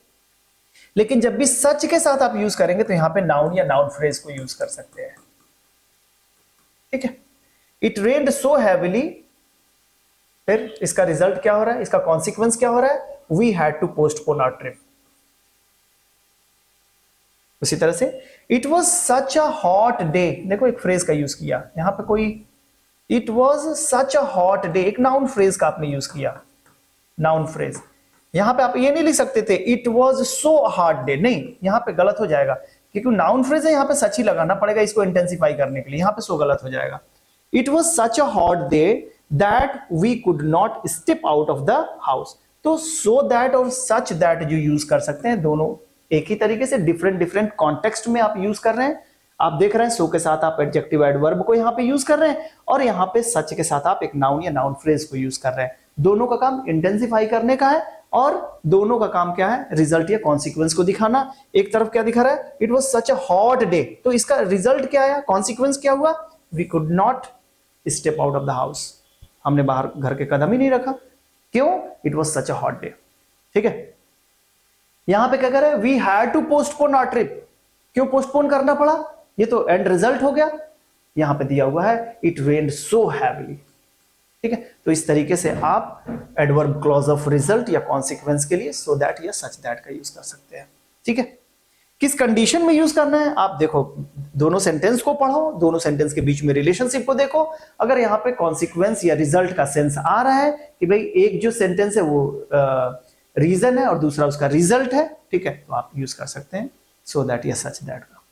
लेकिन जब भी सच के साथ आप यूज करेंगे तो यहाँ पे नाउन या नाउन फ्रेज को यूज कर सकते हैं, ठीक है। इट रेन्ड सो हैविली, फिर इसका रिजल्ट क्या हो रहा है, इसका कॉन्सिक्वेंस क्या हो रहा है, we had to postpone our trip. उसी तरह से it was such a hot day, देखो एक फ्रेज का यूज किया यहां पे, कोई it was such a hot day, एक नाउन फ्रेज का आपने यूज किया, नाउन फ्रेज। यहां पे आप ये नहीं लिख सकते थे it was so hard day, नहीं, यहां पे गलत हो जाएगा क्योंकि नाउन फ्रेज है, यहां पे सच ही लगाना पड़ेगा इसको इंटेंसिफाई करने के लिए, यहां पे सो गलत हो जाएगा। It was such a hot day that we could not step out of the house। तो so that और such that जो यूज कर सकते हैं, दोनों एक ही तरीके से डिफरेंट कॉन्टेक्स्ट में आप यूज कर रहे हैं। आप देख रहे हैं so के साथ आप एडजेक्टिव एडवर्ब को यहाँ पे यूज कर रहे हैं और यहाँ पे सच के साथ आप एक नाउन या नाउन फ्रेज को यूज कर रहे हैं। दोनों का काम इंटेंसिफाई करने का है और दोनों का काम क्या है, रिजल्ट या कॉन्सिक्वेंस को दिखाना। एक तरफ क्या दिखा रहा है, it was such a hot day, तो इसका रिजल्ट क्या आया, कॉन्सिक्वेंस क्या हुआ, we could not step out of the house, हमने बाहर घर के कदम ही नहीं रखा, क्यों, it was such a hot day, ठीक है। यहां पे क्या कर रहे हैं, we had to postpone our trip, क्यों पोस्टपोन करना पड़ा, ये तो एंड रिजल्ट हो गया। यहां पे दिया हुआ है इट रेन्ड सो हैविली, ठीक है। तो इस तरीके से आप एडवर्ब क्लॉज ऑफ रिजल्ट या कॉन्सिक्वेंस के लिए सो दैट या सच दैट का यूज कर सकते हैं, ठीक है। किस कंडीशन में यूज करना है, आप देखो दोनों सेंटेंस को पढ़ो, दोनों सेंटेंस के बीच में रिलेशनशिप को देखो। अगर यहाँ पे कॉन्सिक्वेंस या रिजल्ट का सेंस आ रहा है कि भाई एक जो सेंटेंस है वो रीजन है और दूसरा उसका रिजल्ट है, ठीक है, तो आप यूज कर सकते हैं सो दैट या सच दैट का।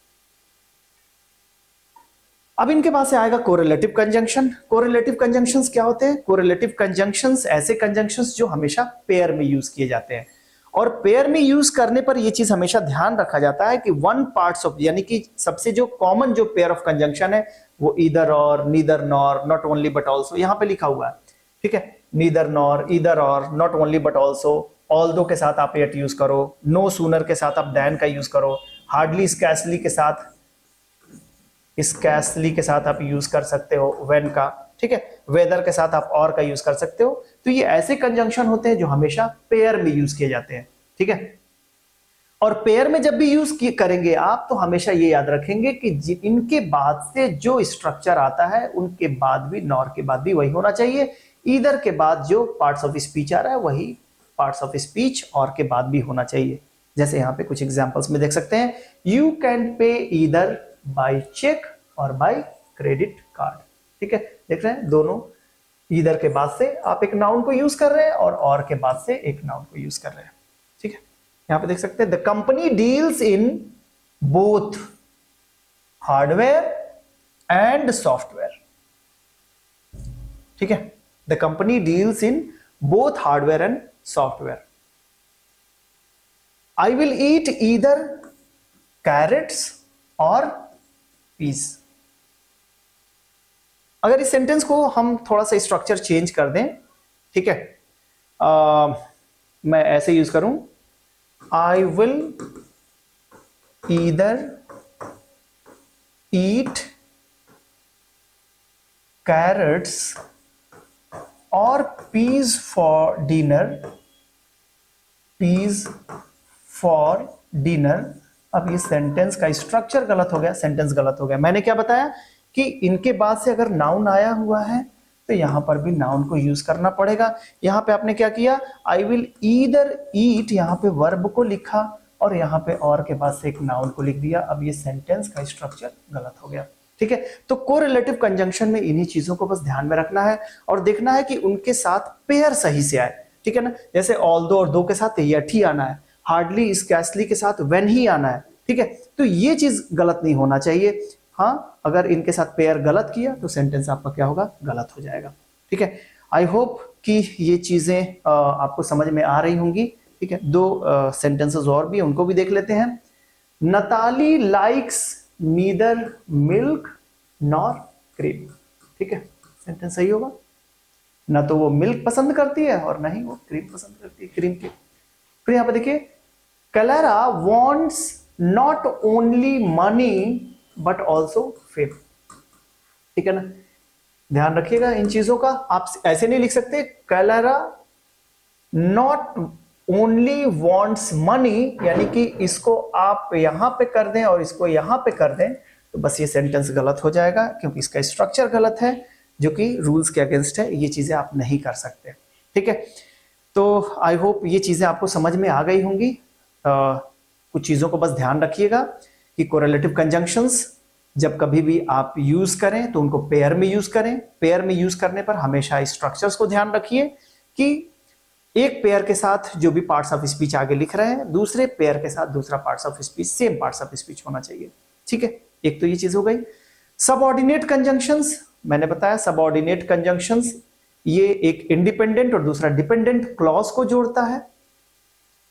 अब इनके पास से आएगा कोरिलेटिव कंजंक्शन। कोरिलेटिव कंजंक्शंस क्या होते हैं, कोरिलेटिव कंजंक्शंस ऐसे कंजंक्शंस जो हमेशा पेयर में यूज किए जाते हैं और पेयर में यूज करने पर यह चीज हमेशा ध्यान रखा जाता है कि वन पार्ट्स ऑफ, यानी कि सबसे जो कॉमन जो पेयर ऑफ कंजंक्शन है वो ईदर और, neither nor, not only but also, यहां पे लिखा हुआ है, ठीक है। नीदर नॉर, ईदर और, not only but also, although के साथ आप एट यूज करो, नो सूनर के साथ आप दैन का यूज करो, हार्डली स्कैसली के साथ आप यूज कर सकते हो व्हेन का, ठीक है। वेदर के साथ आप और का यूज कर सकते हो। तो ये ऐसे कंजंक्शन होते हैं जो हमेशा पेयर में यूज किए जाते हैं, ठीक है। और पेयर में जब भी यूज करेंगे आप, तो हमेशा ये याद रखेंगे कि इनके बाद से जो स्ट्रक्चर आता है उनके बाद भी, नॉर के बाद भी वही होना चाहिए। ईदर के बाद जो पार्ट्स ऑफ स्पीच आ रहा है वही पार्ट्स ऑफ स्पीच और के बाद भी होना चाहिए। जैसे यहाँ पे कुछ एग्जांपल्स में देख सकते हैं, you can pay either by cheque और बाय क्रेडिट कार्ड, ठीक है। देख रहे हैं दोनों ईदर के बाद से आप एक नाउन को यूज कर रहे हैं और के बाद से एक नाउन को यूज कर रहे हैं, ठीक है। यहां पे देख सकते हैं, the company deals in both hardware and software, ठीक है। The company deals in both hardware and software. I will eat either carrots और पीस। अगर इस सेंटेंस को हम थोड़ा सा स्ट्रक्चर चेंज कर दें, ठीक है, मैं ऐसे यूज करूं, I will either eat carrots और पीस फॉर डिनर। अब ये सेंटेंस का स्ट्रक्चर गलत हो गया, सेंटेंस गलत हो गया। मैंने क्या बताया कि इनके बाद से अगर नाउन आया हुआ है तो यहां पर भी नाउन को यूज करना पड़ेगा। यहां पे आपने क्या किया, आई विल ईदर ईट, यहां पे वर्ब को लिखा और यहां पे और के बाद से एक नाउन को लिख दिया। अब ये सेंटेंस का स्ट्रक्चर गलत हो गया, ठीक है। तो कोरिलेटिव कंजंक्शन में इन्हीं चीजों को बस ध्यान में रखना है और देखना है कि उनके साथ पेयर सही से आए, ठीक है ना। जैसे ऑल्दो और दो के साथ यट ही आना है, हार्डली स्कैसली के साथ व्हेन ही आना है, ठीक है। तो ये चीज गलत नहीं होना चाहिए। हाँ, अगर इनके साथ पेयर गलत किया तो सेंटेंस आपका क्या होगा, गलत हो जाएगा, ठीक है। आई होप कि ये चीजें आपको समझ में आ रही होंगी, ठीक है। दो सेंटेंसेस और भी, उनको भी देख लेते हैं। Natalie likes neither milk nor cream, ठीक है। सेंटेंस सही होगा, ना तो वो मिल्क पसंद करती है और ना ही वो क्रीम पसंद करती है, क्रीम की। फिर यहां पर देखिए, Clara wants not only money but also fame, ठीक है ना। ध्यान रखिएगा इन चीजों का। आप ऐसे नहीं लिख सकते Clara not only wants money, यानी कि इसको आप यहां पे कर दें और इसको यहां पे कर दें तो बस ये सेंटेंस गलत हो जाएगा, क्योंकि इसका स्ट्रक्चर गलत है जो कि रूल्स के अगेंस्ट है। ये चीजें आप नहीं कर सकते, ठीक है। तो आई होप ये चीजें आपको समझ में आ गई होंगी। कुछ चीजों को बस ध्यान रखिएगा कि कोरिलेटिव कंजंक्शंस जब कभी भी आप यूज करें तो उनको पेयर में यूज करें। पेयर में यूज करने पर हमेशा स्ट्रक्चर्स को ध्यान रखिए कि एक पेयर के साथ जो भी पार्ट्स ऑफ स्पीच आगे लिख रहे हैं, दूसरे पेयर के साथ दूसरा parts of speech, same parts of speech होना चाहिए, ठीक है। एक तो ये चीज हो गई। सबऑर्डिनेट कंजंक्शंस, मैंने बताया सबऑर्डिनेट कंजंक्शंस ये एक इंडिपेंडेंट और दूसरा डिपेंडेंट क्लॉज को जोड़ता है।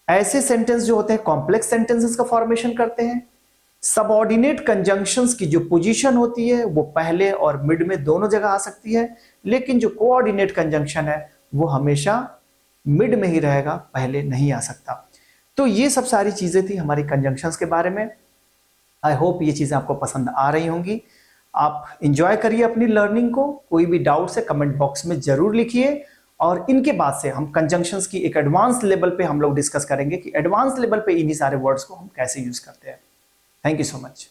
ऐसे सेंटेंस जो होते हैं कॉम्प्लेक्स सेंटेंसेस का फॉर्मेशन करते हैं। सबऑर्डिनेट कंजंक्शंस की जो पोजीशन होती है वो पहले और मिड में दोनों जगह आ सकती है, लेकिन जो कोऑर्डिनेट कंजंक्शन है वो हमेशा मिड में ही रहेगा, पहले नहीं आ सकता। तो ये सब सारी चीजें थी हमारी कंजंक्शंस के बारे में। आई होप ये चीजें आपको पसंद आ रही होंगी। आप इंजॉय करिए अपनी लर्निंग को। कोई भी डाउट है कमेंट बॉक्स में जरूर लिखिए, और इनके बाद से हम कंजंक्शंस की एक एडवांस लेवल पे हम लोग डिस्कस करेंगे कि एडवांस लेवल पे इन्हीं सारे वर्ड्स को हम कैसे यूज करते हैं। Thank you so much.